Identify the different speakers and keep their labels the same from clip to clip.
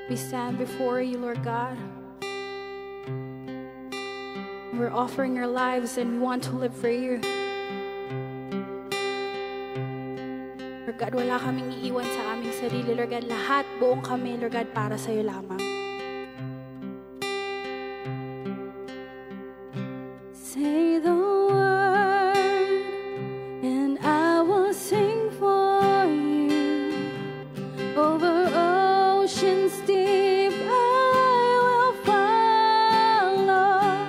Speaker 1: We stand before you, Lord God. We're offering our lives and we want to live for you. Lord God, wala kaming iiwan sa aming sarili, Lord God. Lahat, buong kami, Lord God, para sa'yo lamang. Say the word and I will sing for you. Over oceans deep I will follow.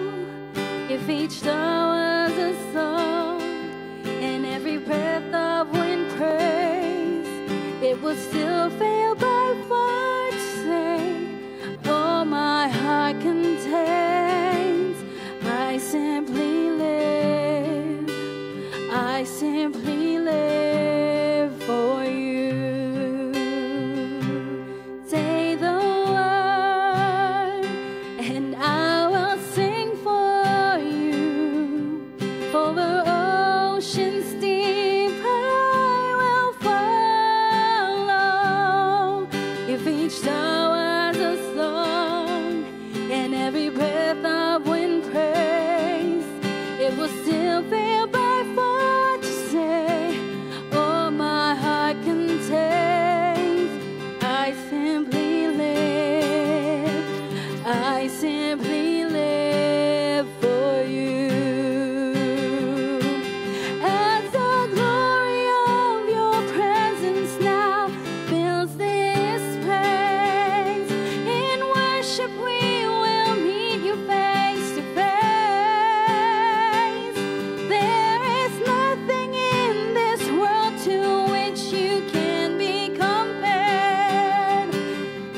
Speaker 1: If each star was a song and every breath of wind praise, it would still fail by far to say all my heart contains. I simply live, I simply live for you. Say the word and I will sing for you. Over oceans deep I will follow. If each star was a song and every breath of wind praise, it will still fail by far to say all my heart contains. I simply live, I simply live for you. As the glory of your presence now fills this place, in worship we will meet you face to face. There is nothing in this world to which you can be compared.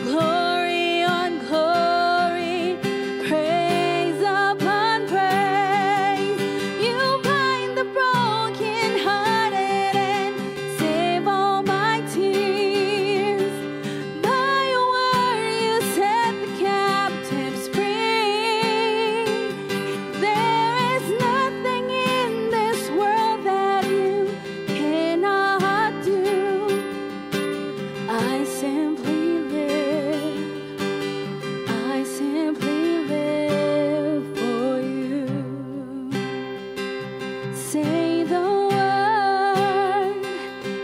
Speaker 1: Glory on glory, praise upon praise. You bind the brokenhearted and save all my tears. By your word you set the captives free. There is nothing in this world that you cannot do. I simply live, I simply live for you. Say the word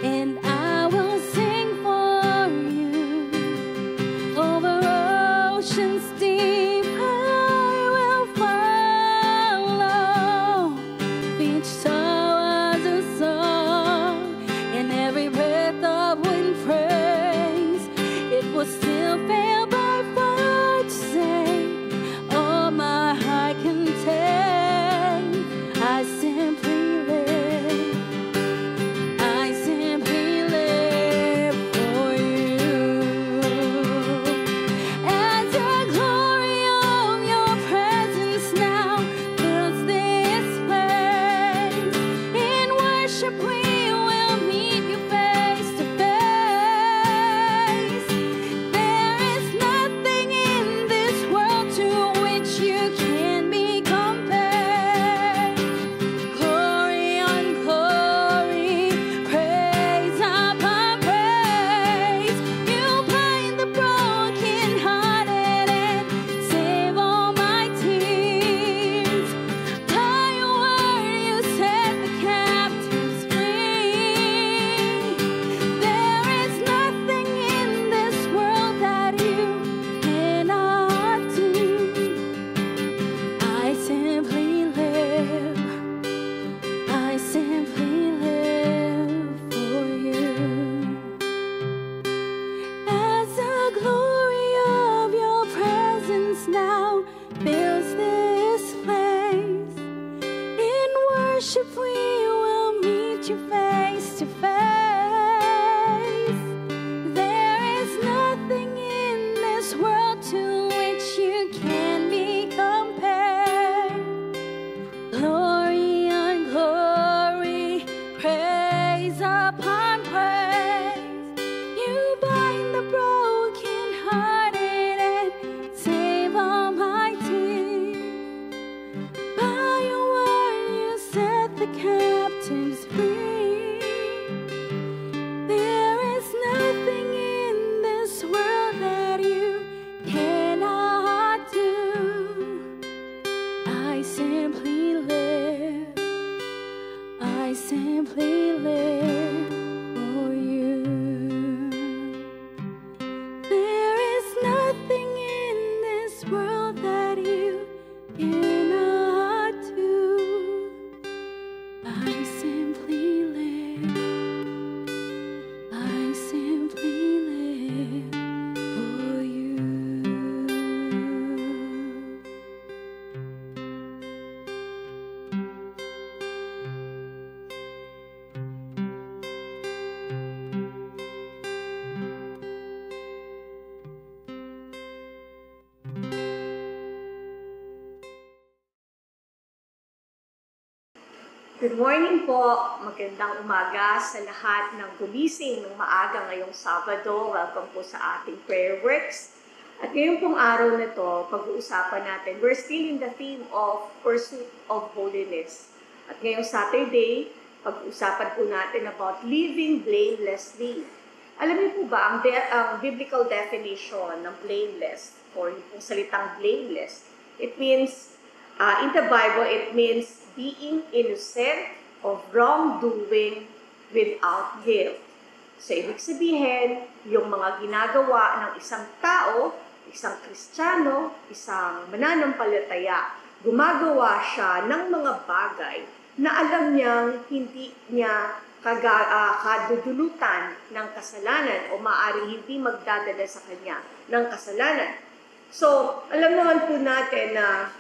Speaker 1: and I will sing for you. Over oceans deep I will follow. Each star was a song and every breath of wind praise, it will still fail by far to say all my heart contains. I simply live,
Speaker 2: Good morning po. Magandang umaga sa lahat ng gumising ng maaga ngayong Sabado. Welcome po sa ating prayer works. At ngayong pong araw na to, pag-uusapan natin, we're still in the theme of pursuit of holiness. At ngayong Saturday, pag-uusapan po natin about living blamelessly. Alam niyo po ba, ang biblical definition ng blameless, or yung salitang blameless, it means, in the Bible, it means being innocent of wrongdoing without guilt. So, ibig sabihin, yung mga ginagawa ng isang tao, isang Kristiyano, isang mananampalataya, gumagawa siya ng mga bagay na alam niyang hindi niya kadudulutan ng kasalanan o maaaring hindi magdadala sa kanya ng kasalanan. So, alam naman po natin na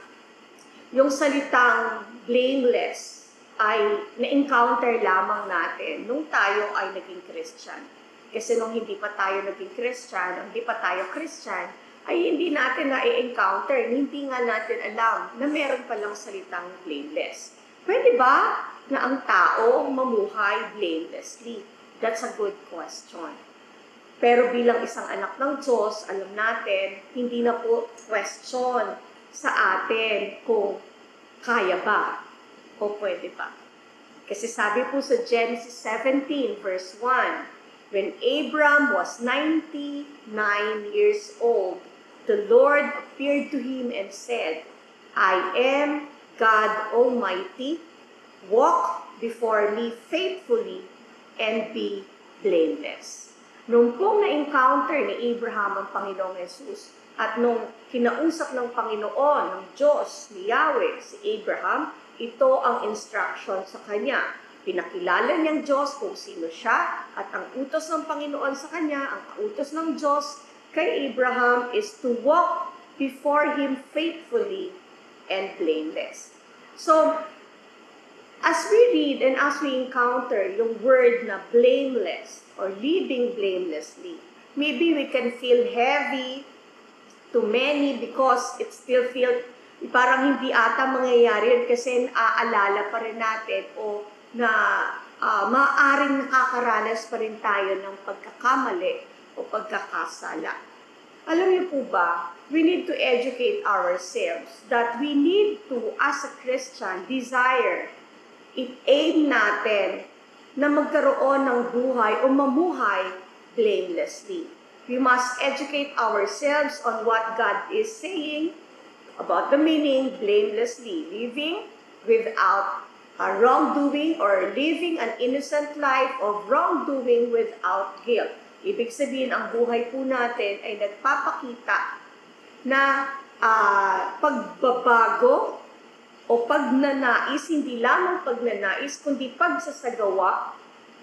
Speaker 2: yung salitang blameless ay na-encounter lamang natin nung tayo ay naging Christian. Kasi nung hindi pa tayo naging Christian, hindi pa tayo Christian, ay hindi natin na-encounter, hindi nga natin alam na meron palang salitang blameless. Pwede ba na ang tao mamuhay blamelessly? That's a good question. Pero bilang isang anak ng Diyos, alam natin, hindi na po question sa atin kung kaya ba o pwede ba. Kasi sabi po sa Genesis 17 verse 1, when Abram was 99 years old, the Lord appeared to him and said, I am God Almighty, walk before me faithfully and be blameless. Nung pong na-encounter ni Abraham ang Panginoong Jesus, at nung kinausap ng Panginoon, ng Diyos, ni Yahweh, si Abraham, ito ang instruction sa kanya. Pinakilala niyang Diyos kung sino siya, at ang utos ng Panginoon sa kanya, ang utos ng Diyos kay Abraham is to walk before Him faithfully and blameless. So, as we read and as we encounter yung word na blameless or living blamelessly, maybe we can feel heavy to many because it still feels parang hindi ata mangyayari yun kasi naaalala pa rin natin o na maaaring nakakaranas pa rin tayo ng pagkakamali o pagkakasala. Alam niyo po ba, we need to educate ourselves that we need to, as a Christian, desire, aim natin na magkaroon ng buhay o mamuhay blamelessly. We must educate ourselves on what God is saying about the meaning blamelessly, living without wrongdoing or living an innocent life of wrongdoing without guilt. Ibig sabihin, ang buhay po natin ay nagpapakita na pagbabago o pagnanais, hindi lamang pagnanais, kundi pagsasagawa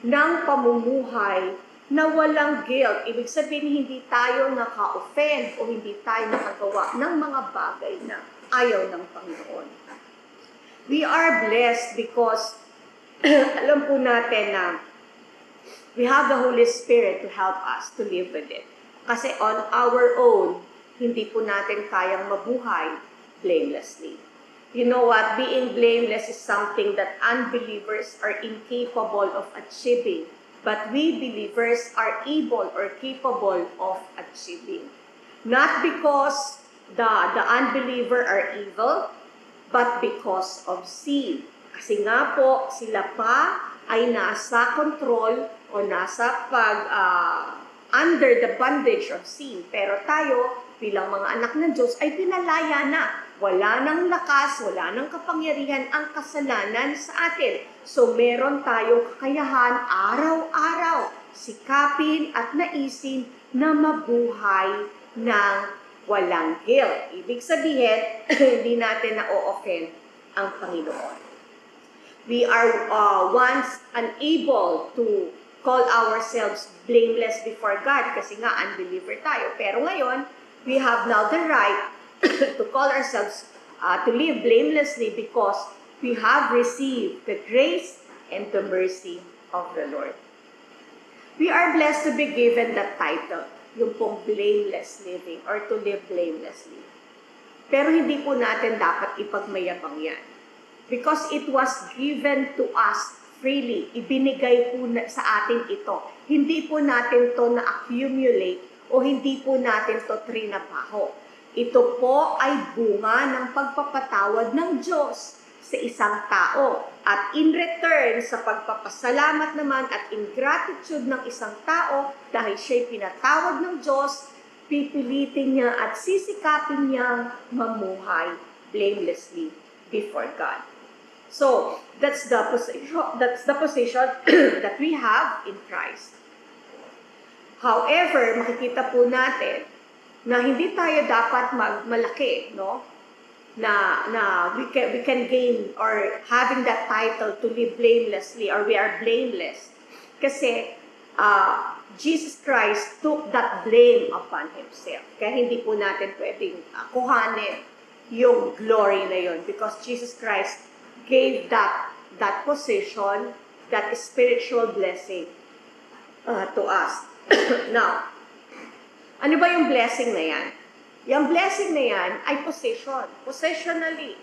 Speaker 2: ng pamumuhay na walang guilt. Ibig sabihin, hindi tayo naka-offend o hindi tayo nakagawa ng mga bagay na ayaw ng Panginoon. We are blessed because alam po natin na we have the Holy Spirit to help us to live with it. Kasi on our own, hindi po natin kayang mabuhay blamelessly. You know what? Being blameless is something that unbelievers are incapable of achieving. But we believers are able or capable of achieving. Not because the unbeliever are evil, but because of sin. Kasi nga po, sila pa ay nasa control o nasa under the bondage of sin. Pero tayo, bilang mga anak ng Diyos, ay pinalaya na. Wala nang lakas, wala nang kapangyarihan ang kasalanan sa atin. So, meron tayong kakayahan araw-araw, sikapin at naisin na mabuhay ng walang guilt. Ibig sabihin, hindi natin na-o-offend ang Panginoon. We are once unable to call ourselves blameless before God kasi nga unbeliever tayo. Pero ngayon, we have now the right to call ourselves to live blamelessly because we have received the grace and the mercy of the Lord. We are blessed to be given that title, yung pong blameless living or to live blamelessly. Pero hindi po natin dapat ipagmayabang yan. Because it was given to us freely. Ibinigay po sa atin ito. Hindi po natin to na-accumulate o hindi po natin to trinabaho. Ito po ay bunga ng pagpapatawad ng Diyos sa isang tao. At in return, sa pagpapasalamat naman at in gratitude ng isang tao, dahil siya'y pinatawad ng Diyos, pipilitin niya at sisikapin niyang mamuhay blamelessly before God. So, that's the position that we have in Christ. However, makikita po natin na hindi tayo dapat malaki, no? Na we can gain or having that title to live blamelessly or we are blameless. Kasi Jesus Christ took that blame upon Himself. Kaya hindi po natin pwedeng kuhanin yung glory na yun because Jesus Christ gave that position, that spiritual blessing to us. Now, ano ba yung blessing na yan? Yung blessing na yan ay positionally.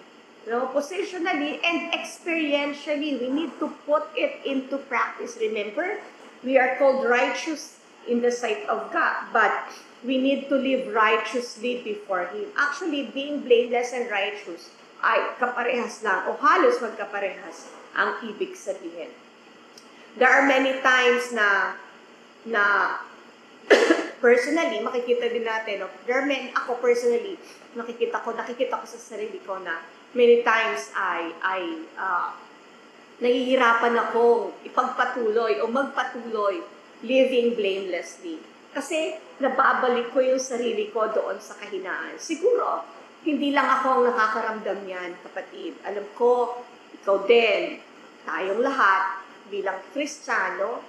Speaker 2: No? Positionally and experientially, we need to put it into practice. Remember, we are called righteous in the sight of God, but we need to live righteously before Him. Actually, being blameless and righteous ay kaparehas lang o halos magkaparehas ang ibig sabihin. There are many times na personally, makikita din natin, ako personally, nakikita ko sa sarili ko na many times ay nahihirapan akong ipagpatuloy o magpatuloy living blamelessly. Kasi nababalik ko yung sarili ko doon sa kahinaan. Siguro, hindi lang ako ang nakakaramdam yan, kapatid. Alam ko, ikaw din, tayong lahat, bilang Kristiyano,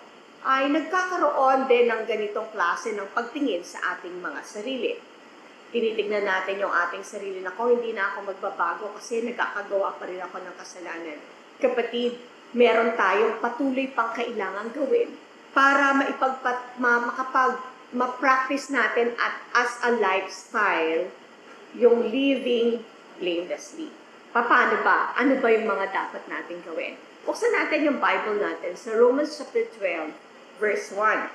Speaker 2: ay nagkakaroon din ng ganitong klase ng pagtingin sa ating mga sarili. Tinitignan natin yung ating sarili na hindi na ako magbabago kasi nagkakagawa pa rin ako ng kasalanan. Kapatid, meron tayong patuloy pang kailangan gawin para ma-practice natin as a lifestyle yung living blamelessly. Paano ba? Ano ba yung mga dapat natin gawin? Buksan natin yung Bible natin sa Romans chapter 12, verse 1.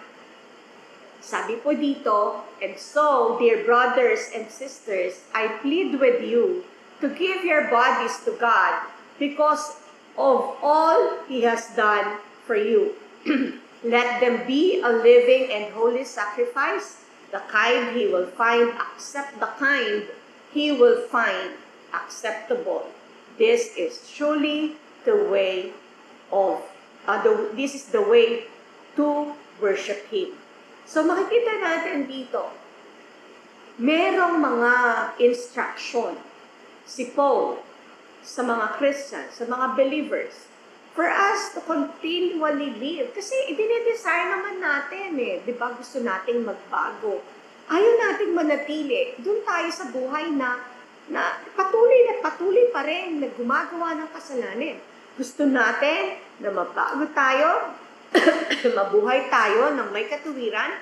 Speaker 2: Sabi po dito, "And so, dear brothers and sisters, I plead with you to give your bodies to God because of all He has done for you. Let them be a living and holy sacrifice, the kind He will find acceptable. This is truly the way this is the way to worship Him." So makikita natin dito, merong mga instruction si Paul sa mga Christians, sa mga believers, for us to continually live. Kasi i-desire naman natin di ba? Gusto nating magbago. Ayaw nating manatili. Doon tayo sa buhay na patuloy pa rin na gumagawa ng kasalanan. Gusto natin na mabago tayo, mabuhay tayo ng may katuwiran,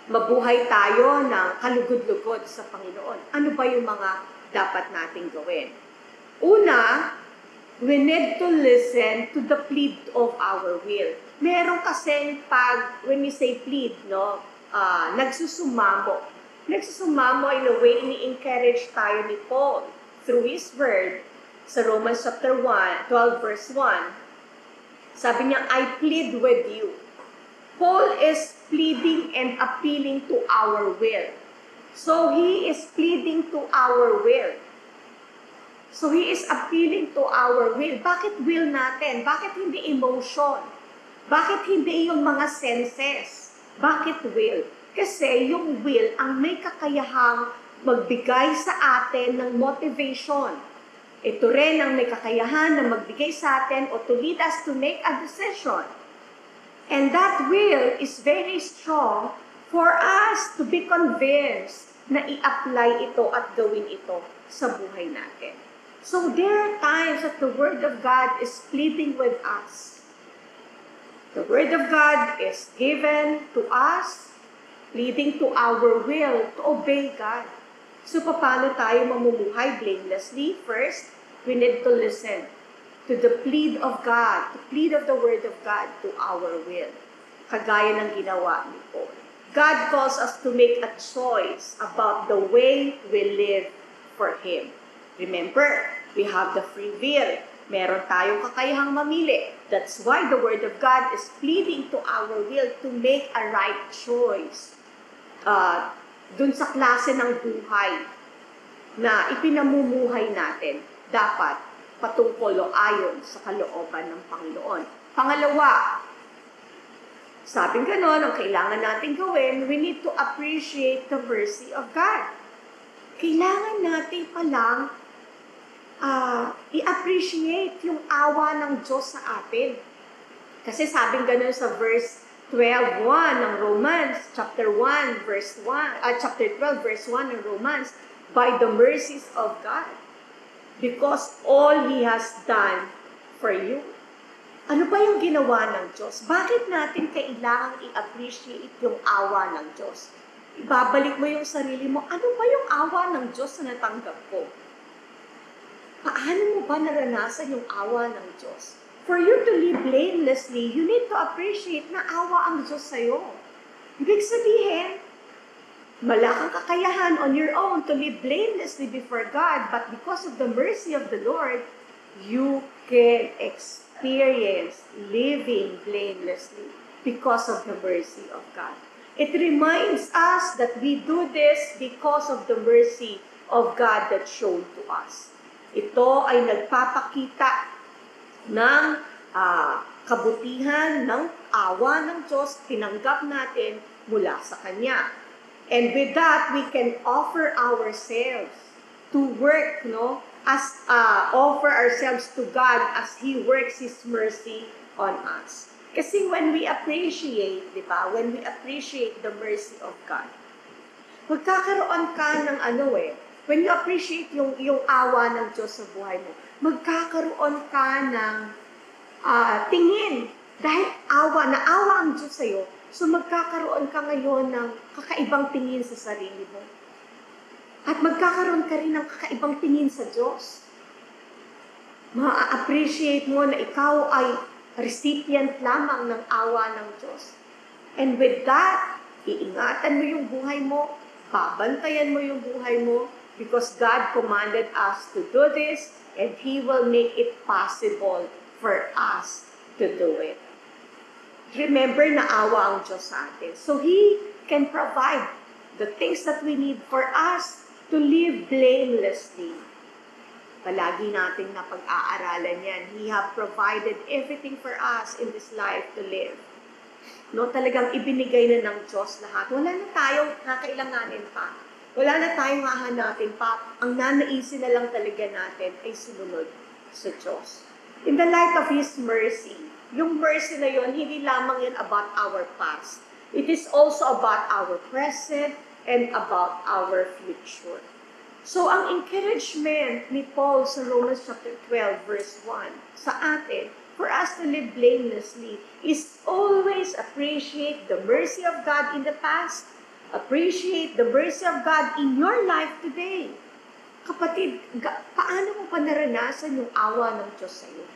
Speaker 2: mabuhay tayo ng kalugod-lugod sa Panginoon. Ano ba yung mga dapat nating gawin? Una, we need to listen to the plead of our will. Meron kasing when we say plead, nagsusumamo. Nagsusumamo in a way, ini-encourage tayo ni Paul through his word sa Romans chapter 12 verse 1. Sabi niya, I plead with you. Paul is pleading and appealing to our will. So he is pleading to our will. So he is appealing to our will. Bakit will natin? Bakit hindi emotion? Bakit hindi yung mga senses? Bakit will? Kasi yung will ang may kakayahang magbigay sa atin ng motivation. Ito rin ang may kakayahan na magbigay sa atin o to lead us to make a decision. And that will is very strong for us to be convinced na i-apply ito at gawin ito sa buhay natin. So there are times that the Word of God is pleading with us. The Word of God is given to us, leading to our will to obey God. So paano tayo mamumuhay blamelessly? First, we need to listen to the plead of God, the plead of the Word of God to our will. Kagaya ng ginawa ni Paul. God calls us to make a choice about the way we live for Him. Remember, we have the free will. Meron tayong kakayahang mamili. That's why the Word of God is pleading to our will to make a right choice. Dun sa klase ng buhay na ipinamumuhay natin, dapat patungkol o ayon sa kalooban ng Panginoon. Pangalawa, sabing ganon, ang kailangan natin gawin, we need to appreciate the mercy of God. Kailangan natin palang i-appreciate yung awa ng Diyos sa atin. Kasi sabing ganon sa verse 12:1 ng Romans, chapter 12 verse 1 ng Romans, by the mercies of God, because all He has done for you. Ano ba yung ginawa ng Diyos? Bakit natin kailangang i-appreciate yung awa ng Diyos? Ibabalik mo yung sarili mo, ano ba yung awa ng Diyos na natanggap ko? Paano mo ba naranasan yung awa ng Diyos? For you to live blamelessly, you need to appreciate na awa ang Diyos sa'yo. Ibig sabihin, wala kang kakayahan on your own to live blamelessly before God, but because of the mercy of the Lord, you can experience living blamelessly because of the mercy of God. It reminds us that we do this because of the mercy of God that's shown to us. Ito ay nagpapakita ng kabutihan, ng awa ng Diyos, tinanggap natin mula sa Kanya. And with that, we can offer ourselves to work, offer ourselves to God as He works His mercy on us. Kasi when we appreciate, di ba, when we appreciate the mercy of God, magkakaroon ka ng when you appreciate yung awa ng Diyos sa buhay mo, magkakaroon ka ng tingin. Dahil naawa ang Diyos sa'yo, so magkakaroon ka ngayon ng kakaibang tingin sa sarili mo. At magkakaroon ka rin ng kakaibang tingin sa Diyos. Ma-appreciate mo na ikaw ay recipient lamang ng awa ng Diyos. And with that, iingatan mo yung buhay mo, babantayan mo yung buhay mo, because God commanded us to do this, and He will make it possible for us to do it. Remember na awa ang Diyos sa atin. So He can provide the things that we need for us to live blamelessly. Palagi nating napag-aaralan yan. He have provided everything for us in this life to live. Talagang ibinigay na ng Diyos lahat. Wala na tayong kakailanganin pa. Wala na tayong hahanapin pa. Ang nanaisin na lang talaga natin ay sumunod sa Diyos. In the light of His mercy, yung mercy na yun, hindi lamang yan about our past. It is also about our present and about our future. So, ang encouragement ni Paul sa Romans chapter 12, verse 1, sa atin, for us to live blamelessly, is always appreciate the mercy of God in the past, appreciate the mercy of God in your life today. Kapatid, paano mo pa naranasan yung awa ng Diyos sa iyo?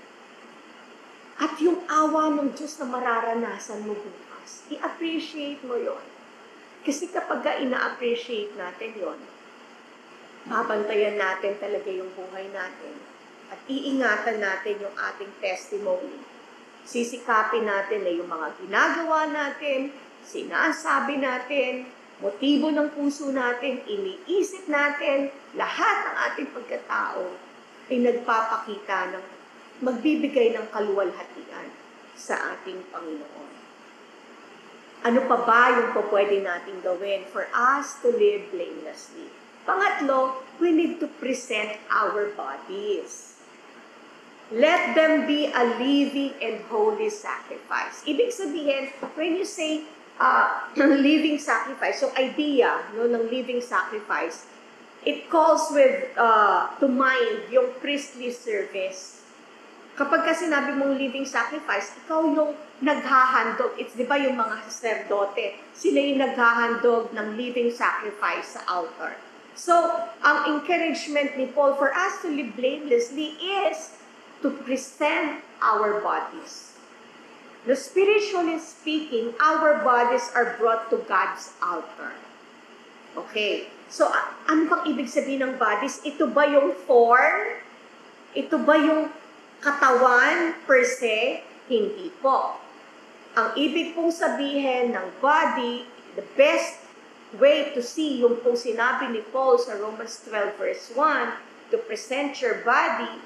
Speaker 2: At yung awa ng Diyos na mararanasan mo bukas, i-appreciate mo yon. Kasi kapag ina-appreciate natin yon, babantayan natin talaga yung buhay natin at iingatan natin yung ating testimony. Sisikapin natin na yung mga ginagawa natin, sinasabi natin, motibo ng puso natin, iniisip natin, lahat ng ating pagkatao ay nagpapakita ng magbibigay ng kaluwalhatian sa ating Panginoon. Ano pa ba yung pwede natin gawin for us to live blamelessly? Pangatlo, we need to present our bodies. Let them be a living and holy sacrifice. Ibig sabihin, when you say living sacrifice, so idea ng living sacrifice, it calls to mind yung priestly service. Kapag kasi sinabi mong living sacrifice, ikaw yung naghahandog. It's, di ba, yung mga saserdote, sila yung naghahandog ng living sacrifice sa altar. So, ang encouragement ni Paul for us to live blamelessly is to present our bodies. No, spiritually speaking, our bodies are brought to God's altar. Okay. So, ano bang ibig sabihin ng bodies? Ito ba yung form? Ito ba yung katawan per se? Hindi po. Ang ibig pong sabihin ng body, the best way to see yung pong sinabi ni Paul sa Romans 12 verse 1, to present your body,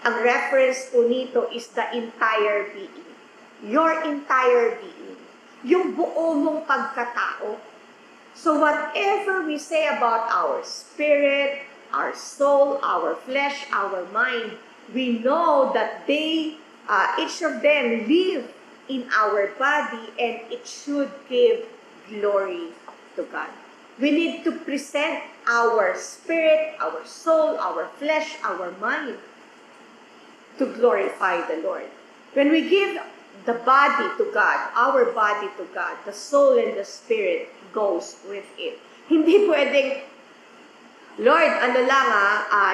Speaker 2: ang reference po nito is the entire being. Your entire being. Yung buo mong pagkatao. So whatever we say about our spirit, our soul, our flesh, our mind, we know that each of them live in our body and it should give glory to God. We need to present our spirit, our soul, our flesh, our mind to glorify the Lord. When we give the body to God, our body to God, the soul and the spirit goes with it. Hindi pwedeng, Lord,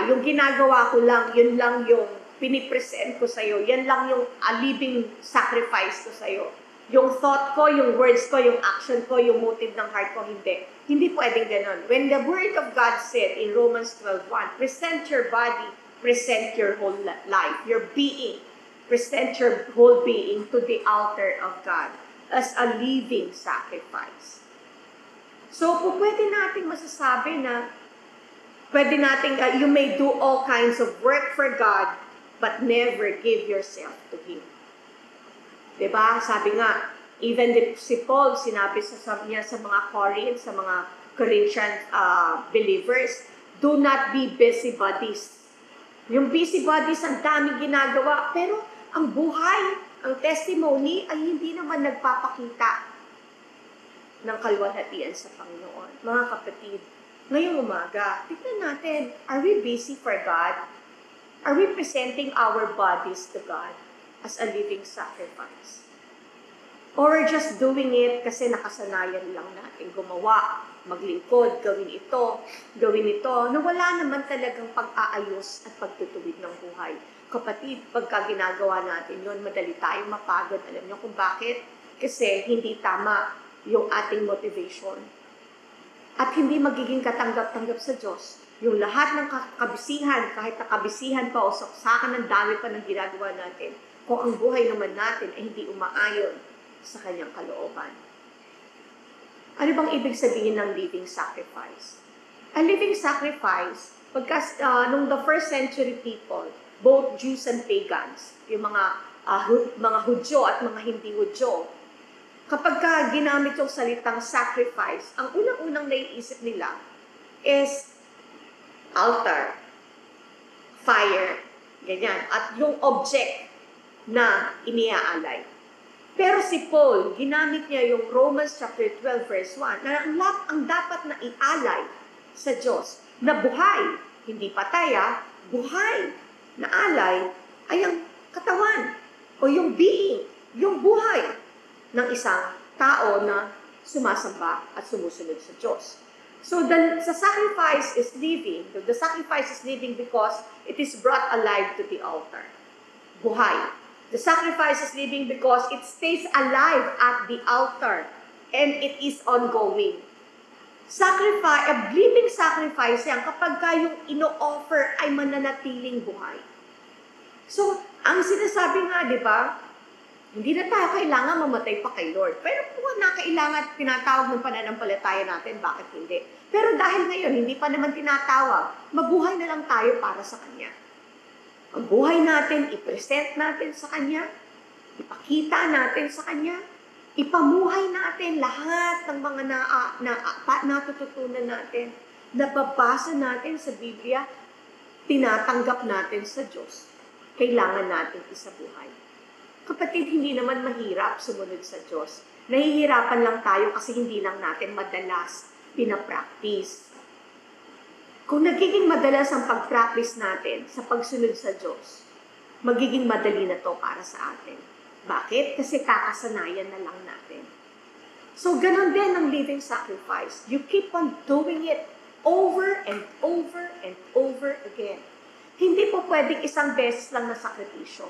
Speaker 2: yung ginagawa ko lang, yun lang yung pinipresent ko sa'yo, yan lang yung living sacrifice ko sa'yo. Yung thought ko, yung words ko, yung action ko, yung motive ng heart ko, hindi. Hindi pwedeng ganun. When the Word of God said in Romans 12:1, present your body, present your whole life, your being, present your whole being to the altar of God as a living sacrifice. So, pwede nating masasabi na, pwede nating, you may do all kinds of work for God, but never give yourself to Him. Diba? Sabi nga, even si Paul, sinabi niya sa mga Corinthian believers, do not be busybodies. Yung busybodies, ang daming ginagawa, pero ang buhay, ang testimony ay hindi naman nagpapakita ng kalwalhatian sa Panginoon. Mga kapatid, ngayong umaga, tignan natin, are we busy for God? Are we presenting our bodies to God as a living sacrifice? Or just doing it kasi nakasanayan lang natin gumawa, maglingkod, gawin ito, na wala naman talagang pag-aayos at pagtutuwid ng buhay. Kapatid, pagka ginagawa natin yun, madali tayong mapagod. Alam niyo kung bakit? Kasi hindi tama yung ating motivation. At hindi magiging katanggap-tanggap sa Diyos. Yung lahat ng kabisihan, kahit nakabisihan pa o saksakan ng dami pa ng ginagawa natin, kung ang buhay naman natin ay hindi umaayon sa kanyang kalooban. Ano bang ibig sabihin ng living sacrifice? A living sacrifice, nung the first century people, both Jews and pagans, yung mga Hudyo at mga hindi Hudyo, kapag ginamit yung salitang sacrifice, ang unang-unang naiisip nila is altar, fire, ganyan, at yung object na iniaalay. Pero si Paul, ginamit niya yung Romans chapter 12 verse 1, na ang dapat na ialay sa Diyos, na buhay, hindi patay, buhay, na alay, ay ang katawan, o yung being, yung buhay, ng isang tao na sumasamba at sumusunod sa Diyos. So the sacrifice is living. The sacrifice is living because it is brought alive to the altar. Buhay. The sacrifice is living because it stays alive at the altar and it is ongoing. A living sacrifice yan kapag yung ino-offer ay mananatiling buhay. So, ang sinasabi nga, di ba, hindi na tayo kailangan mamatay pa kay Lord. Pero kung na kailangan tinatawag ng pananampalataya natin, bakit hindi? Pero dahil ngayon, hindi pa naman tinatawag, mabuhay na lang tayo para sa Kanya. Ang buhay natin, i-present natin sa Kanya, ipakita natin sa Kanya, ipamuhay natin lahat ng mga natututunan natin, nababasa natin sa Biblia, tinatanggap natin sa Diyos. Kailangan natin isabuhay. Kapatid, hindi naman mahirap sumunod sa Diyos. Nahihirapan lang tayo kasi hindi lang natin madalas pinapractice. Kung nagiging madalas ang pag-practice natin sa pagsunod sa Diyos, magiging madali na to para sa atin. Bakit? Kasi kakasanayan na lang natin. So, ganun din ang living sacrifice. You keep on doing it over and over and over again. Hindi po pwedeng isang beses lang na sakripisyo.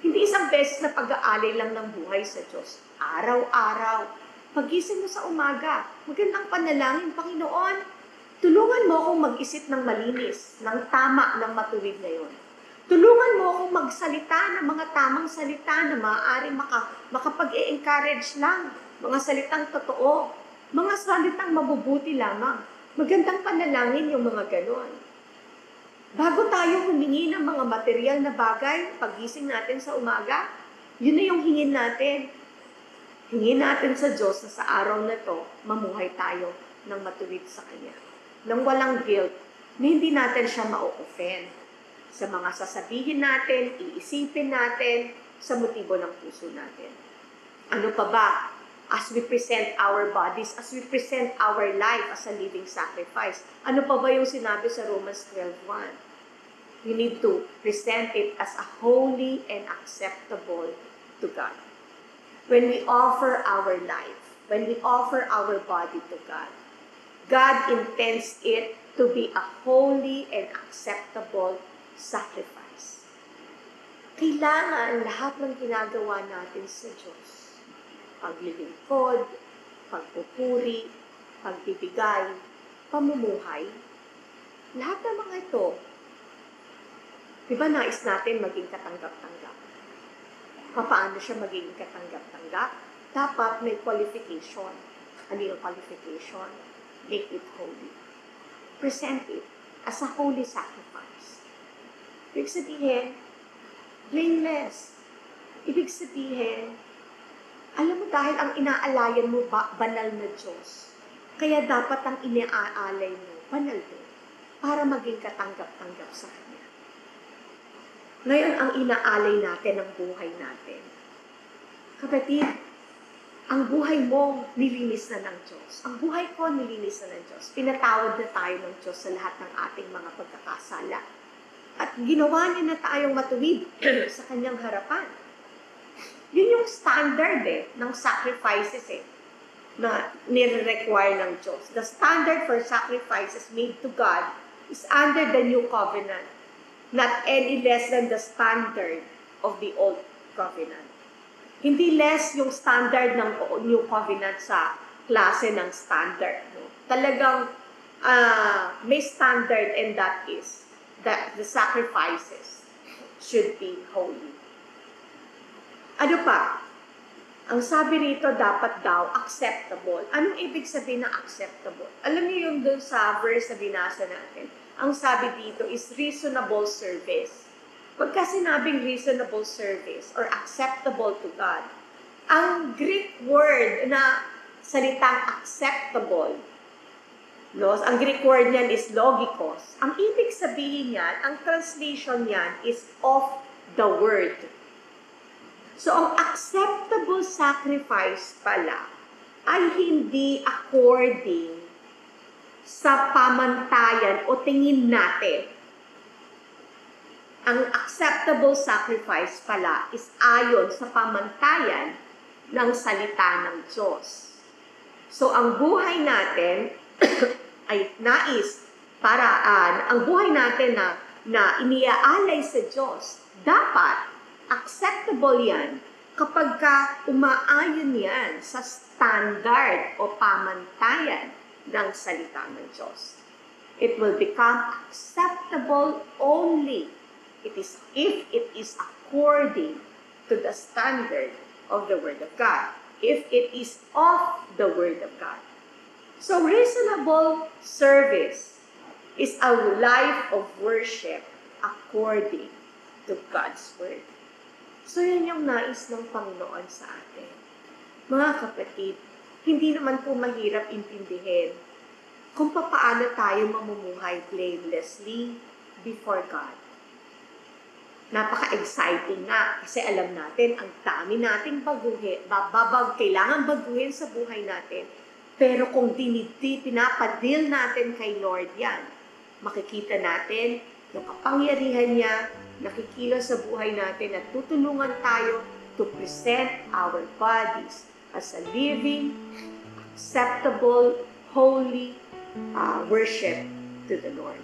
Speaker 2: Hindi isang beses na pag-aalay lang ng buhay sa Diyos. Araw-araw. Pagising mo sa umaga, magandang panalangin, Panginoon, tulungan mo akong mag-isip ng malinis, ng tama, ng matuwid ngayon. Tulungan mo akong magsalita ng mga tamang salita na maaaring makapag-e-encourage lang. Mga salitang totoo, mga salitang mabubuti lamang. Magandang panalangin yung mga ganon. Bago tayo humingi ng mga material na bagay, pagising natin sa umaga, yun na yung hingin natin. Hingin natin sa Diyos na sa araw na to, mamuhay tayo ng matuwid sa Kanya. Nang walang guilt, na hindi natin siya ma-offend. Sa mga sasabihin natin, iisipin natin, sa motibo ng puso natin. Ano pa ba? As we present our bodies, as we present our life as a living sacrifice. Ano pa ba yung sinabi sa Romans 12:1? We need to present it as a holy and acceptable to God. When we offer our life, when we offer our body to God, God intends it to be a holy and acceptable sacrifice. Kailangan lahat ng ginagawa natin sa Diyos, paglilingkod, pagpupuri, pagbibigay, pamumuhay, lahat ng mga ito, di ba nais natin maging katanggap-tanggap? Paano siya maging katanggap-tanggap? Dapat may qualification. Ano yung qualification? Make it holy. Present it as a holy sacrifice. Ibig sabihin, blameless. Ibig sabihin, alam mo dahil ang inaalayan mo banal na Diyos, kaya dapat ang iniaalay mo banal din para maging katanggap-tanggap sa Kanya. Ngayon, ang inaalay natin ang buhay natin. Kapatid, ang buhay mo nilinis na ng Diyos. Ang buhay ko nilinis na ng Diyos. Pinatawad na tayo ng Diyos sa lahat ng ating mga pagkakasala. At ginawa niya na tayong matuwid sa Kanyang harapan. Yun yung standard ng sacrifices na nire-require ng Diyos. The standard for sacrifices made to God is under the new covenant. Not any less than the standard of the old covenant. Hindi less yung standard ng new covenant sa klase ng standard. No? Talagang may standard, and that is that the sacrifices should be holy. Ano pa? Ang sabi rito, dapat daw acceptable. Anong ibig sabihin ng acceptable? Alam niyo yung dun sa verse na binasa natin. Ang sabi dito is reasonable service. Pagka sinabing reasonable service or acceptable to God, ang Greek word na salitang acceptable, no? Ang Greek word niyan is logikos. Ang ibig sabihin niyan, ang translation niyan is of the word. So, ang acceptable sacrifice pala ay hindi according sa pamantayan o tingin natin. Ang acceptable sacrifice pala is ayon sa pamantayan ng salita ng Diyos. So, ang buhay natin ay nais paraan, ang buhay natin na iniaalay sa Diyos, dapat acceptable yan kapag umaayon yan sa standard o pamantayan ng salita ng Diyos. It will become acceptable only if it is according to the standard of the Word of God. If it is of the Word of God. So reasonable service is a life of worship according to God's Word. So yan yung nais ng Panginoon sa atin. Mga kapatid, hindi naman po mahirap intindihin kung paano tayo mamumuhay blamelessly before God. Napaka-exciting nga kasi alam natin ang dami nating kailangan baguhin sa buhay natin. Pero kung pinapadil natin kay Lord yan, makikita natin yung kapangyarihan niya, nakikilos sa buhay natin at tutulungan tayo to present our bodies as a living, acceptable, holy, worship to the Lord.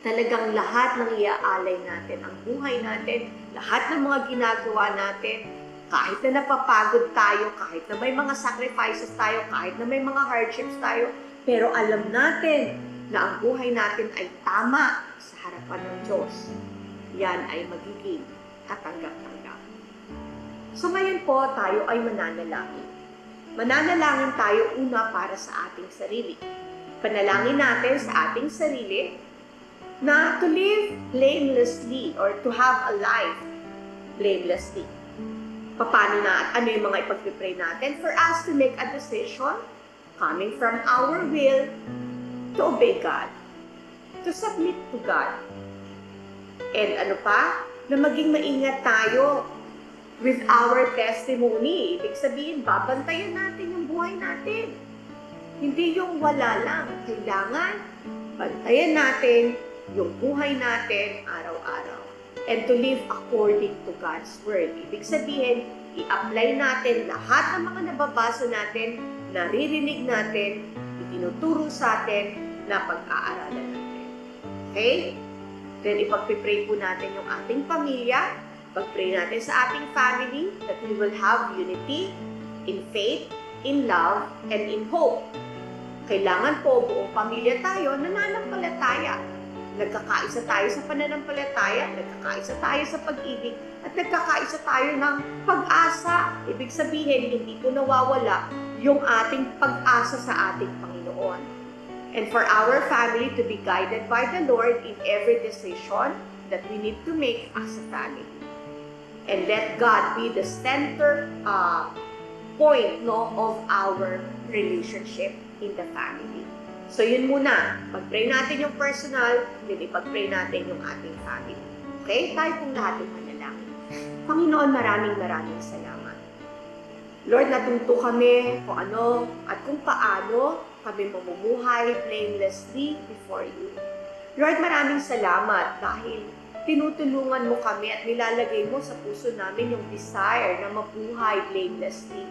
Speaker 2: Talagang lahat ng iaalay natin, ang buhay natin, lahat ng mga ginagawa natin, kahit na napapagod tayo, kahit na may mga sacrifices tayo, kahit na may mga hardships tayo, pero alam natin na ang buhay natin ay tama sa harapan ng Diyos. Yan ay magiging katanggap-tanggap. So ngayon po, tayo ay mananalangin. Mananalangin tayo una para sa ating sarili. Panalangin natin sa ating sarili na to live blamelessly or to have a life blamelessly. Paano na, ano yung mga ipagpipray natin? For us to make a decision coming from our will to obey God, to submit to God. And ano pa? Na maging maingat tayo with our testimony. Ibig sabihin, babantayan natin yung buhay natin. Hindi yung wala lang. Kailangan bantayan natin yung buhay natin araw-araw. And to live according to God's Word. Ibig sabihin, i-apply natin lahat ng mga nababasa natin, naririnig natin, itinuturo sa atin, na pag-aaralan natin. Okay? Then ipagpipray po natin yung ating pamilya, pag-pray natin sa ating family, that we will have unity in faith, in love, and in hope. Kailangan po buong pamilya tayo nananampalataya. Nagkakaisa tayo sa pananampalataya, nagkakaisa tayo sa pag-ibig, at nagkakaisa tayo ng pag-asa. Ibig sabihin, hindi po nawawala yung ating pag-asa sa ating Panginoon. And for our family to be guided by the Lord in every decision that we need to make as a family. And let God be the center point of our relationship in the family. So yun muna, pag-pray natin yung personal, then ipag-pray natin yung ating family. Okay? Tayo pong lahat yung manalangin. Panginoon, maraming salamat. Lord, natuto kami kung ano at kung paano kami mamumuhay blamelessly before you. Lord, maraming salamat dahil tinutulungan mo kami at nilalagay mo sa puso namin yung desire na mabuhay blamelessly.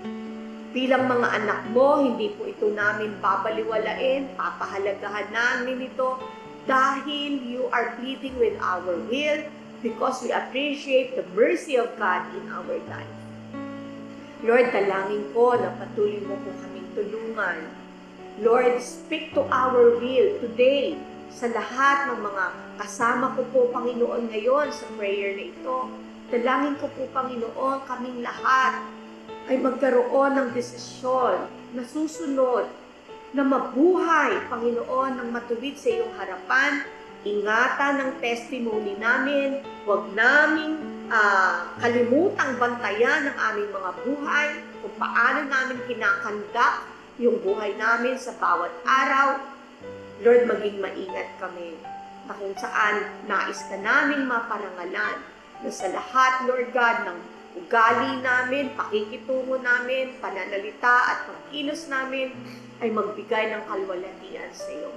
Speaker 2: Bilang mga anak mo, hindi po ito namin babaliwalain, papahalagahan namin ito dahil you are pleading with our will because we appreciate the mercy of God in our life. Lord, dalangin ko na patuloy mo po kaming tulungan. Lord, speak to our will today sa lahat ng mga kasama ko po, Panginoon, ngayon sa prayer na ito. Dalangin ko po, Panginoon, kaming lahat ay magkaroon ng desisyon na susunod, na mabuhay, Panginoon, ng matuwid sa iyong harapan. Ingatan ng testimony namin. Huwag naming kalimutang bantayan ang aming mga buhay, kung paano namin kinakandak yung buhay namin sa bawat araw. Lord, maging maingat kami na kung saan nais ka naming maparangalan, na sa lahat, Lord God, ng ugali namin, pakikitungo namin, pananalita at pagkilos namin ay magbigay ng kalwalhatian sa iyo.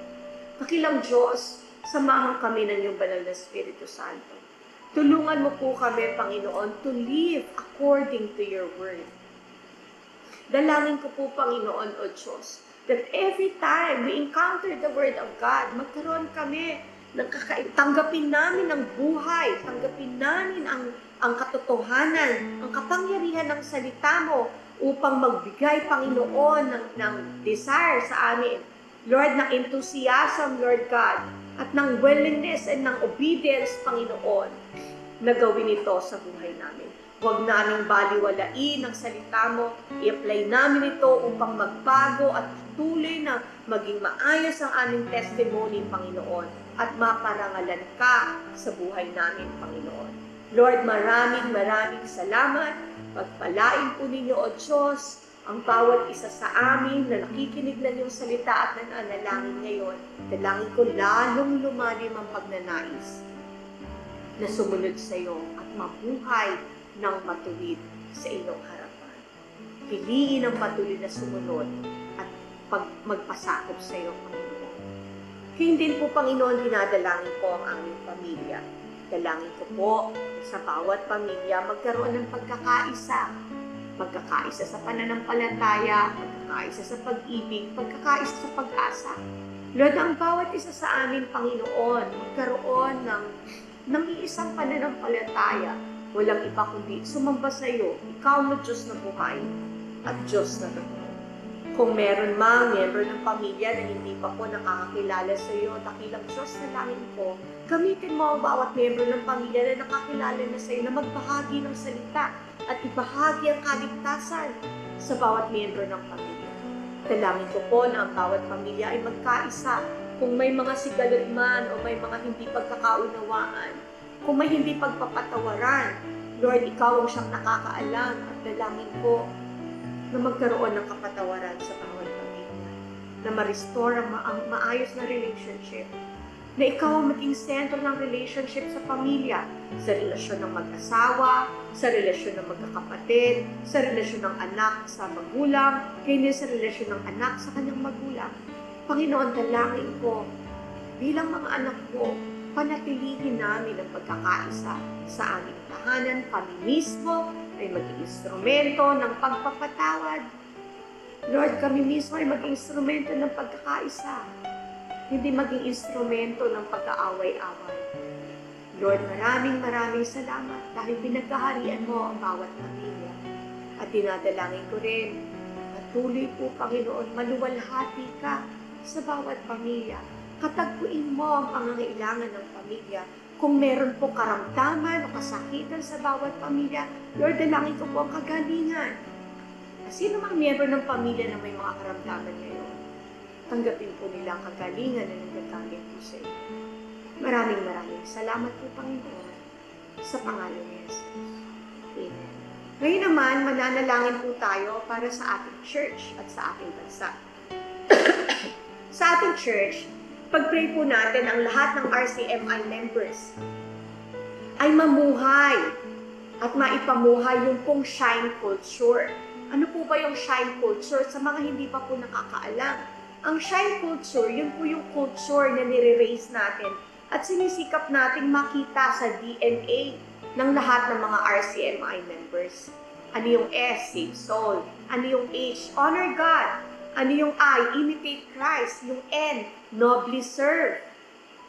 Speaker 2: Pakilang Diyos, samahan kami ng iyong banal na Espiritu Santo. Tulungan mo po kami, Panginoon, to live according to your word. Dalangin ko po, Panginoon, O Diyos, that every time we encounter the Word of God, magkaroon kami ng tanggapin namin ang buhay, tanggapin namin ang katotohanan, ang kapangyarihan ng salita mo upang magbigay, Panginoon, ng desire sa amin. Lord, ng enthusiasm, Lord God, at ng willingness and ng obedience, Panginoon, na gawin ito sa buhay namin. Huwag naming baliwalain ang salita mo, i-apply namin ito upang magbago at patuloy na maging maayos ang aming testimony, Panginoon, at maparangalan ka sa buhay namin, Panginoon. Lord, maraming salamat. Pagpalain po ninyo, O Diyos, ang bawat isa sa amin na nakikinig ng iyong salita at nananalangin ngayon. Dalangin ko lalong lumalim ang pagnanais na sumunod sa iyo at mabuhay ng matuwid sa iyong harapan. Piliin ang patuloy na sumunod at magpasakop sa iyo, Panginoon. Hindi po, Panginoon, dinadalangin ko ang aming pamilya. Dalangin ko po sa bawat pamilya magkaroon ng pagkakaisa. Magkakaisa sa pananampalataya, pagkakaisa sa pag-ibig, pagkakaisa sa pag-asa. Lord, ang bawat isa sa amin, Panginoon, magkaroon ng iisang pananampalataya. Walang iba kundi sumamba sa iyo, ikaw na Diyos na buhay at Diyos na totoo. Kung meron mang miyembro ng pamilya na hindi pa po nakakakilala sa iyo, dakilang Diyos na langit po, gamitin mo ang bawat miyembro ng pamilya na nakakilala na sa iyo na magbahagi ng salita at ibahagi ang kaligtasan sa bawat miyembro ng pamilya. Dalangin ko po na ang bawat pamilya ay magkaisa. Kung may mga sigalot man o may mga hindi pagkakaunawaan, kung may hindi pagpapatawaran, Lord, ikaw ang siyang nakakaalam at dalangin ko na magkaroon ng kapatawaran sa bawat pamilya, na ma-restore ang maayos na relationship, na ikaw ang maging sentro ng relationship sa pamilya, sa relasyon ng mag-asawa, sa relasyon ng magkakapatid, sa relasyon ng anak sa magulang, kaya sa relasyon ng anak sa kanyang magulang. Panginoon, dalangin ko, bilang mga anak mo, panatilihin namin ang pagkakaisa sa aming tahanan. Kami mismo ay maging instrumento ng pagpapatawad. Lord, kami mismo ay maging instrumento ng pagkakaisa. Hindi maging instrumento ng pag-aaway-away. Lord, maraming salamat dahil pinaghaharian mo ang bawat pamilya. At dinadalangin ko rin, patuloy po, Panginoon, maluwalhati ka sa bawat pamilya. Katagpuin mo ang pangangailangan ng pamilya. Kung meron po karamdaman o kasakitan sa bawat pamilya, Lord, dalangin ko po ang kagalingan. Sino mang miyembro ng pamilya na may mga karamdaman ngayon, tanggapin po nila ang kagalingan na nagagaling po sa iyo. Maraming salamat po, Panginoon, sa pangalan ni Jesus. Amen. Ngayon naman, mananalangin po tayo para sa ating church at sa ating bansa. Sa ating church, pag-pray po natin ang lahat ng RCMI members ay mamuhay at maipamuhay yung pong shine culture. Ano po ba yung shine culture? Sa mga hindi pa po nakakaalam, ang shine culture, yun po yung culture na nire-raise natin at sinisikap nating makita sa DNA ng lahat ng mga RCMI members. Ano yung S? Save soul. Ano yung H? Honor God. Ano yung I? Imitate Christ. Yung N? Nobly serve.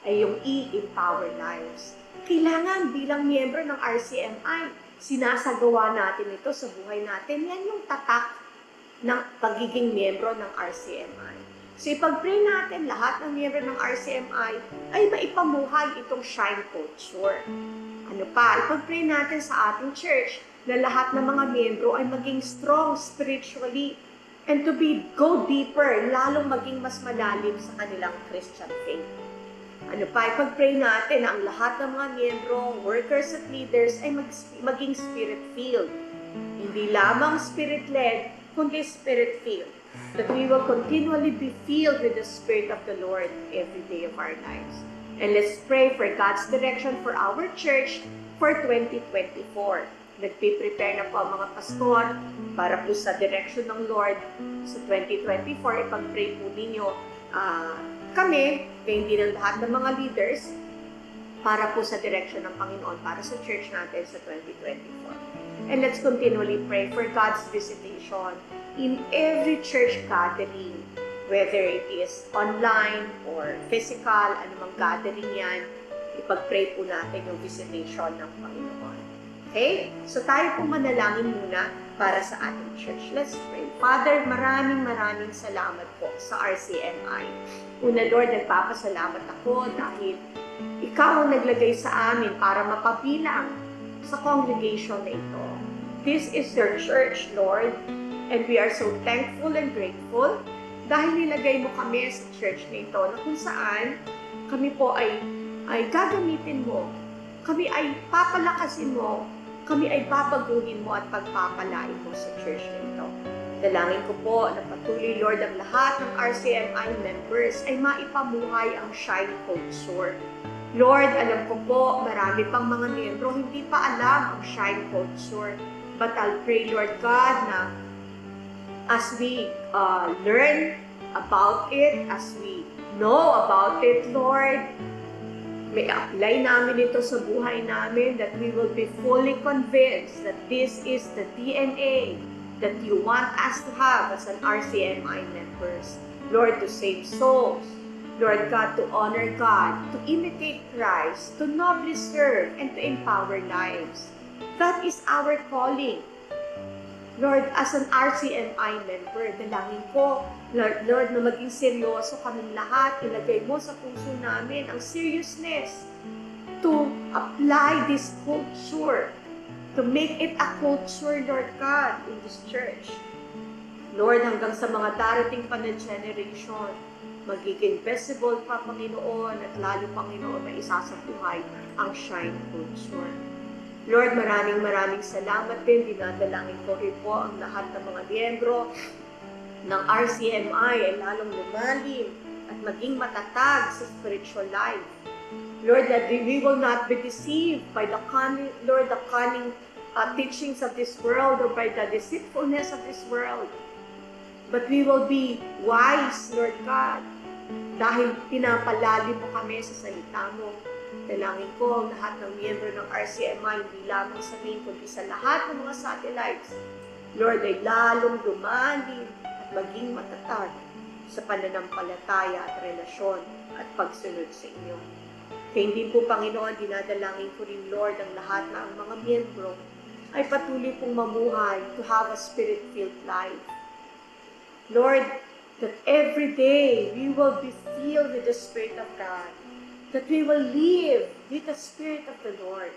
Speaker 2: Ay yung E? Empower lives. Kailangan bilang miyembro ng RCMI, sinasagawa natin ito sa buhay natin. Yan yung tatak ng pagiging miyembro ng RCMI. So ipag-pray natin lahat ng miyembro ng RCMI ay maipamuhay itong shine culture. Ano pa? Ipag-pray natin sa ating church na lahat ng mga miyembro ay maging strong spiritually and to go deeper, lalong maging mas malalim sa kanilang Christian faith. Ano pa? Ipag-pray natin na ang lahat ng mga miyembro, workers at leaders ay maging spirit-filled. Hindi lamang spirit-led, kundi spirit-filled. That we will continually be filled with the Spirit of the Lord every day of our lives. And let's pray for God's direction for our church for 2024. Nagpiprepare na po ang mga pastor para po sa direction ng Lord sa 2024. Ipag-pray po ninyo kami, kaya din ang lahat ng mga leaders, para po sa direction ng Panginoon, para sa church natin sa 2024. And let's continually pray for God's visitation in every church gathering, whether it is online or physical, anumang gathering yan, ipag-pray po natin yung visitation ng Panginoon. Okay? So tayo po manalangin muna para sa ating church. Let's pray. Father, maraming salamat po sa RCMI. Una, Lord, nagpapasalamat ako dahil Ikaw ang naglagay sa amin para mapabilang sa congregation na ito. This is your church, Lord, and we are so thankful and grateful dahil nilagay mo kami sa church na ito na kung saan kami po ay gagamitin mo, kami ay papalakasin mo, kami ay babaguhin mo at pagpapalain mo sa church na ito. Dalangin ko po na patuloy, Lord, ang lahat ng RCMI members ay maipamuhay ang shine culture. Lord, alam ko po, marami pang mga miyembro hindi pa alam ang shine culture. But I'll pray, Lord God, na as we learn about it, as we know about it, Lord, may apply namin ito sa buhay namin, that we will be fully convinced that this is the DNA that you want us to have as an RCMI members. Lord, to save souls. Lord God, to honor God, to imitate Christ, to nobly serve, and to empower lives. That is our calling. Lord, as an RCMI member, dalangin ko, Lord, na maging seryoso kaming lahat. Ilagay mo sa puso namin ang seriousness to apply this culture, to make it a culture, Lord God, in this church. Lord, hanggang sa mga darating pa na generation, magiging visible pa, Panginoon, at lalo, Panginoon, na isasabuhay ang Shine Culture. Lord, maraming salamat din. Dinadalangin ko rin po ang lahat ng mga miyembro ng RCMI ay lalong lumalim at maging matatag sa spiritual life. Lord, that we will not be deceived by the cunning, teachings of this world or by the deceitfulness of this world. But we will be wise, Lord God, dahil pinapalalim mo kami sa salita mo. Dalangin ko ang lahat ng miyembro ng RCMI, hindi lamang sa amin, kundi sa lahat ng mga satellites. Lord, ay lalong lumalim at maging matatag sa pananampalataya at relasyon at pagsunod sa inyo. Kaya hindi po, Panginoon, dinadalangin ko rin, Lord, ang lahat ng mga miyembro ay patuloy pong mamuhay to have a spirit-filled life. Lord, that every day we will be filled with the Spirit of God, that we will live with the Spirit of the Lord.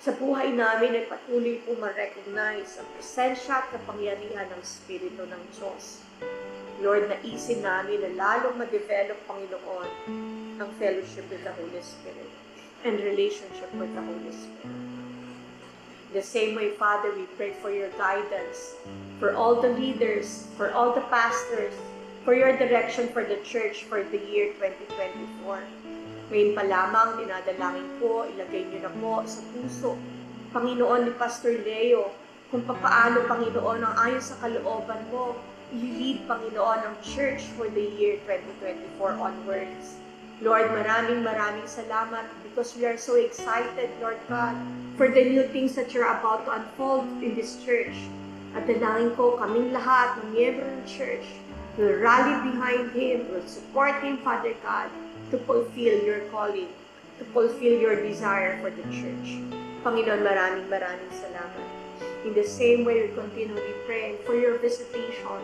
Speaker 2: Sa buhay namin ay patuloy po ma-recognize ang presensya at kapangyarihan ng Espiritu ng Diyos. Lord, naisin namin na lalong ma-develop, Panginoon, ang fellowship with the Holy Spirit and relationship with the Holy Spirit. The same way, Father, we pray for your guidance, for all the leaders, for all the pastors, for your direction for the church for the year 2024. Ngayon pa lamang, dinadalangin ko, ilagay niyo na po sa puso, Panginoon, ni Pastor Leo, kung papaano, Panginoon, ang ayon sa kalooban mo, i-lead, Panginoon, ang church for the year 2024 onwards. Lord, maraming salamat because we are so excited, Lord God, for the new things that you're about to unfold in this church. At dalangin ko, kaming lahat ng miyembro ng church will rally behind Him, will support Him, Father God, to fulfill your calling, to fulfill your desire for the church. Panginoon, maraming salamat. In the same way, we continually pray for your visitation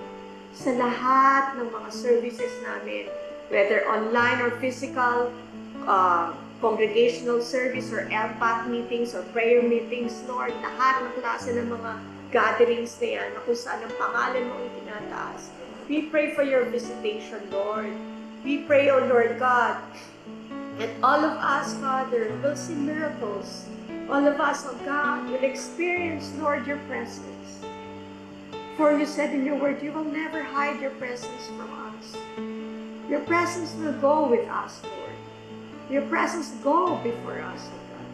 Speaker 2: sa lahat ng mga services namin, whether online or physical, congregational service or LPAC meetings or prayer meetings, Lord, lahat ng klase ng mga gatherings na yan, na kung saan ang pangalan mo itinataas. We pray for your visitation, Lord. We pray, O Lord God, that all of us, Father, will see miracles. All of us, O God, will experience, Lord, your presence. For you said in your word, you will never hide your presence from us. Your presence will go with us, Lord. Your presence go before us, O God.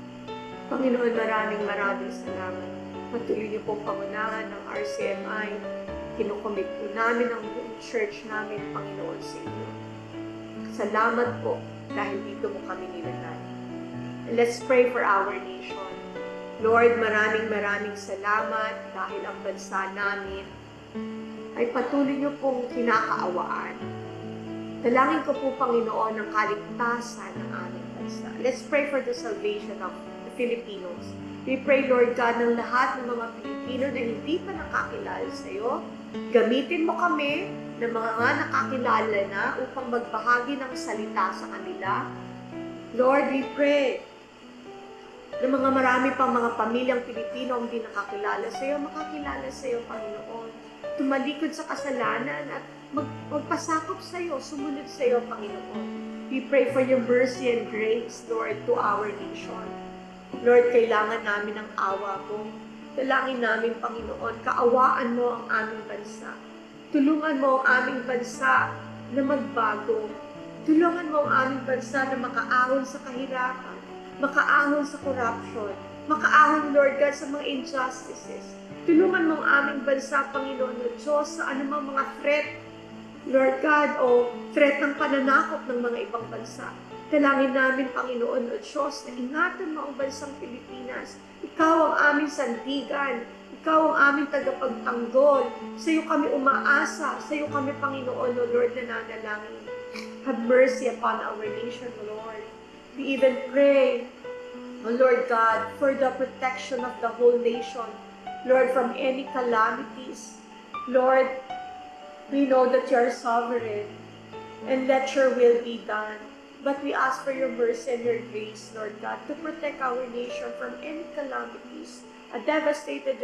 Speaker 2: Panginoon, maraming salamat. Patuloy niyo pong pangunahan ng RCMI. Kinukomit po namin ang buong church namin, Panginoon, sa inyo. Salamat po dahil dito mo kami nilagay. Let's pray for our nation. Lord, maraming salamat dahil ang bansa namin ay patuloy niyo pong kinakaawaan. Dalangin ko po, Panginoon, ang kaligtasan ng aming bansa. Let's pray for the salvation of the Filipinos. We pray, Lord God, ng lahat ng mga Pilipino na hindi pa nakakilala sa iyo. Gamitin mo kami ng mga nakakilala na upang magbahagi ng salita sa kanila. Lord, we pray na mga marami pang mga pamilyang Pilipino ang hindi nakakilala sa iyo, makakilala sa iyo, Panginoon. Tumalikod sa kasalanan at magpasakop sa iyo, sumunod sa iyo, Panginoon. We pray for your mercy and grace, Lord, to our nation. Lord, kailangan namin ng awa mo. Dalangin namin, Panginoon, kaawaan mo ang aming bansa. Tulungan mo ang aming bansa na magbago. Tulungan mo ang aming bansa na makaahon sa kahirapan, makaahon sa corruption, makaahon, Lord God, sa mga injustices. Tulungan mo ang aming bansa, Panginoon o Diyos, sa anumang mga threat, Lord God, o threat ng pananakop ng mga ibang bansa. Dalangin namin, Panginoon o Diyos, na ingatan mo ang bansang Pilipinas. Ikaw ang aming sandigan. Ikaw ang aming tagapagtanggol. Sa iyo kami umaasa. Sa iyo kami, Panginoon o Lord, nananalangin. Have mercy upon our nation, Lord. We even pray, O Lord God, for the protection of the whole nation. Lord, from any calamities. Lord, we know that you are sovereign, and let your will be done. But we ask for your mercy and your grace, Lord God, to protect our nation from any calamities, devastating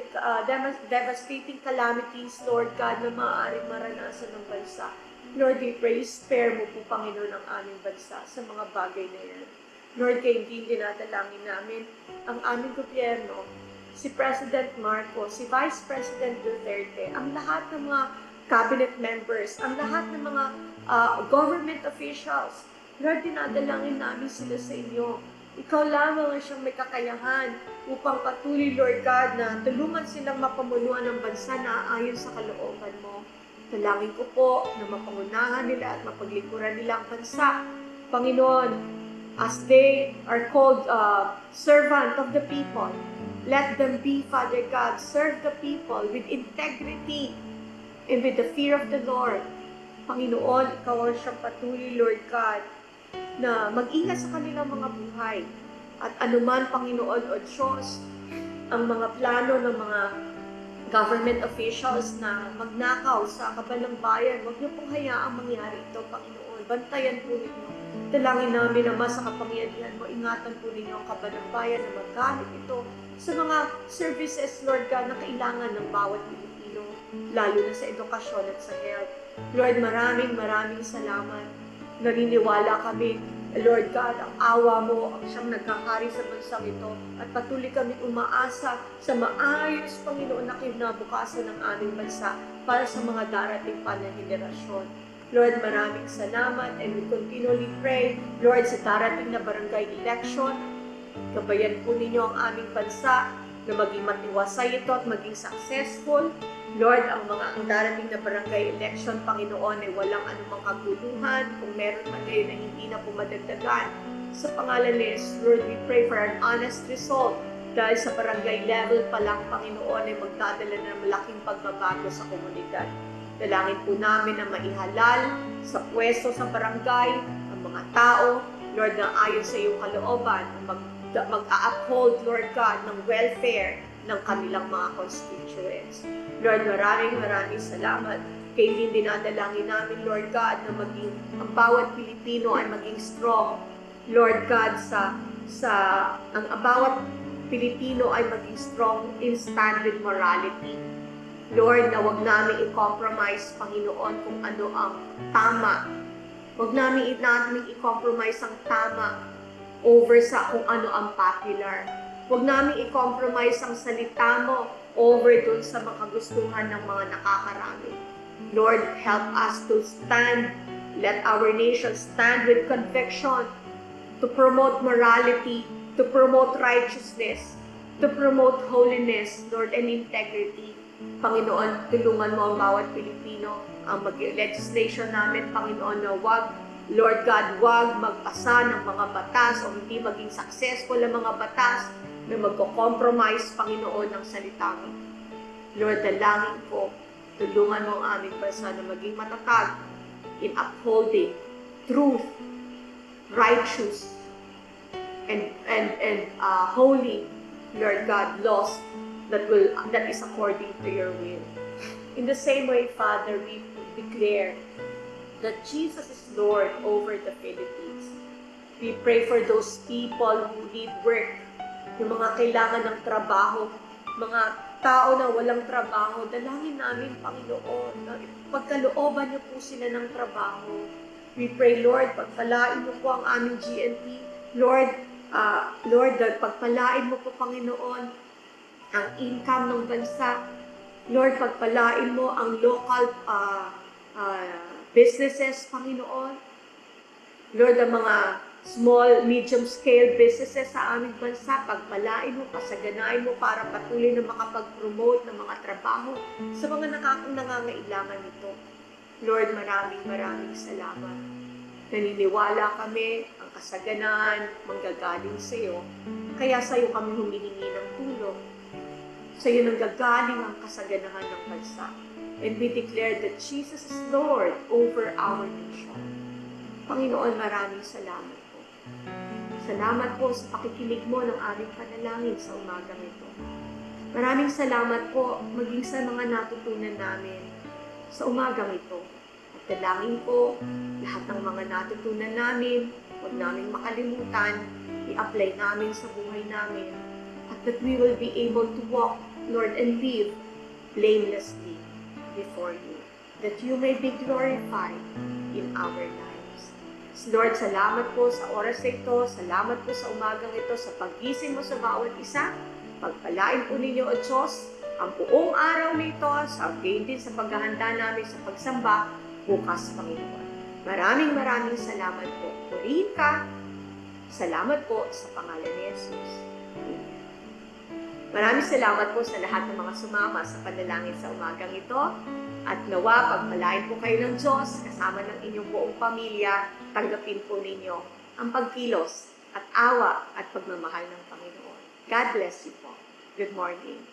Speaker 2: calamities, Lord God, na maaaring maranasan ng bansa. Lord, we pray, spare mo po, Panginoon, ang aming bansa sa mga bagay na yan. Lord, kaya hindi dinadalangin namin ang aming gobyerno, si President Marcos, si Vice President Duterte, ang lahat ng mga cabinet members, ang lahat ng mga government officials. Lord, dinadalangin namin sila sa inyo. Ikaw lamang ang siyang may kakayahan upang patuloy, Lord God, na tulungan silang mapamunuan ng bansa na ayon sa kalooban mo. Dalangin ko po na mapangunahan nila at mapaglikuran nila ang bansa. Panginoon, as they are called servant of the people, let them be, Father God, serve the people with integrity and with the fear of the Lord. Panginoon, ikaw ang siyang patuloy, Lord God, na mag-ingat sa kanilang mga buhay. At anuman, Panginoon o Diyos, ang mga plano ng mga government officials na magnakaw sa kaban ng bayan, huwag niyo pong hayaang mangyari ito, Panginoon. Bantayan po ninyo. Dalangin namin na sa kapangyarihan mo, ingatan po ninyo ang kaban ng bayan na maggamit ito sa mga services, Lord God, na kailangan ng bawat Pilipino, lalo na sa edukasyon at sa health. Lord, maraming salamat. Naniniwala kami, Lord God, ang awa mo ang siyang nagkakari sa bansang ito at patuloy kami umaasa sa maayos, Panginoon, na kinabukasan ng aming bansa para sa mga darating pa na henerasyon. Lord, maraming salamat and we continually pray, Lord, sa darating na barangay election, gabayan po ninyo ang aming bansa na maging matiwasay ito at maging successful. Lord, ang darating na barangay election, Panginoon, ay walang anumang kaguluhan. Kung meron man ngayon na hindi na pumadagdagan. Sa pangalan ni Jesus, Lord, we pray for an honest result. Dahil sa barangay level pa lang, Panginoon, ay magdadala ng malaking pagbabago sa komunidad. Dalangin po namin na maihalal sa pwesto sa barangay, ang mga tao, Lord, na ayon sa iyong kalooban, mag-a-uphold, Lord God, ng welfare ng kanilang mga constituents. Lord, maraming salamat. Kaya hindi dinadalangin namin, Lord God, na maging ang bawat Pilipino ay maging strong. Lord God, ang bawat Pilipino ay maging strong in stand with morality. Lord, na huwag namin i-compromise, Panginoon, kung ano ang tama. Huwag namin i-compromise ang tama over sa kung ano ang popular. Huwag namin i-compromise ang salita mo over dun sa mga kagustuhan ng mga nakakarami. Lord, help us to stand. Let our nation stand with conviction to promote morality, to promote righteousness, to promote holiness, Lord, and integrity. Panginoon, tulungan mo ang bawat Pilipino, ang legislation namin, Panginoon, na Lord God, wag magpasa ng mga batas o hindi maging successful ang mga batas na magko-compromise, Panginoon, ng salita mo. Lord, dalangin ko, tulungan mo ang aming bansa na maging matatag in upholding truth, righteous, and holy, Lord God, laws that is according to your will. In the same way, Father, we declare that Jesus is Lord over the Philippines. We pray for those people who need work, yung mga kailangan ng trabaho, mga tao na walang trabaho. Dalangin namin, Panginoon, na pagkalooban niyo po sila ng trabaho. We pray, Lord, pagpalain mo po ang aming GNP. Lord, pagpalain mo po, Panginoon, ang income ng bansa. Lord, pagpalain mo ang local businesses, Panginoon. Lord, ang mga small, medium-scale businesses sa aming bansa, pagpalain mo, pasaganain mo para patuloy na makapag-promote ng mga trabaho sa mga nangangailangan nito. Lord, maraming salamat. Naniniwala kami ang kasaganan manggagaling sa iyo. Kaya sa iyo kami humihingi ng tulong. Sa iyo nanggagaling ang kasaganahan ng bansa. And we declare that Jesus is Lord over our nation. Panginoon, maraming salamat po. Salamat po sa pakikinig mo ng aming panalangin sa umagang ito. Maraming salamat po maging sa mga natutunan namin sa umagang ito. At dalangin po, lahat ng mga natutunan namin, huwag namin makalimutan, i-apply namin sa buhay namin, at that we will be able to walk, Lord, and live blamelessly before you, that you may be glorified in our lives. Lord, salamat po sa oras na ito, salamat po sa umagang ito, sa paggising mo sa bawat isa. Pagpalain po ninyo, O Diyos, ang buong araw nito, sa gain din sa paghahanda namin sa pagsamba, bukas, Panginoon. Maraming salamat po. Purihin ka. Salamat po sa pangalan ni Jesus. Amen. Maraming salamat po sa lahat ng mga sumama sa panalangin sa umagang ito. At nawa, pagpalain po kayo ng Diyos, kasama ng inyong buong pamilya, tanggapin po ninyo ang pagkilos at awa at pagmamahal ng Panginoon. God bless you po. Good morning.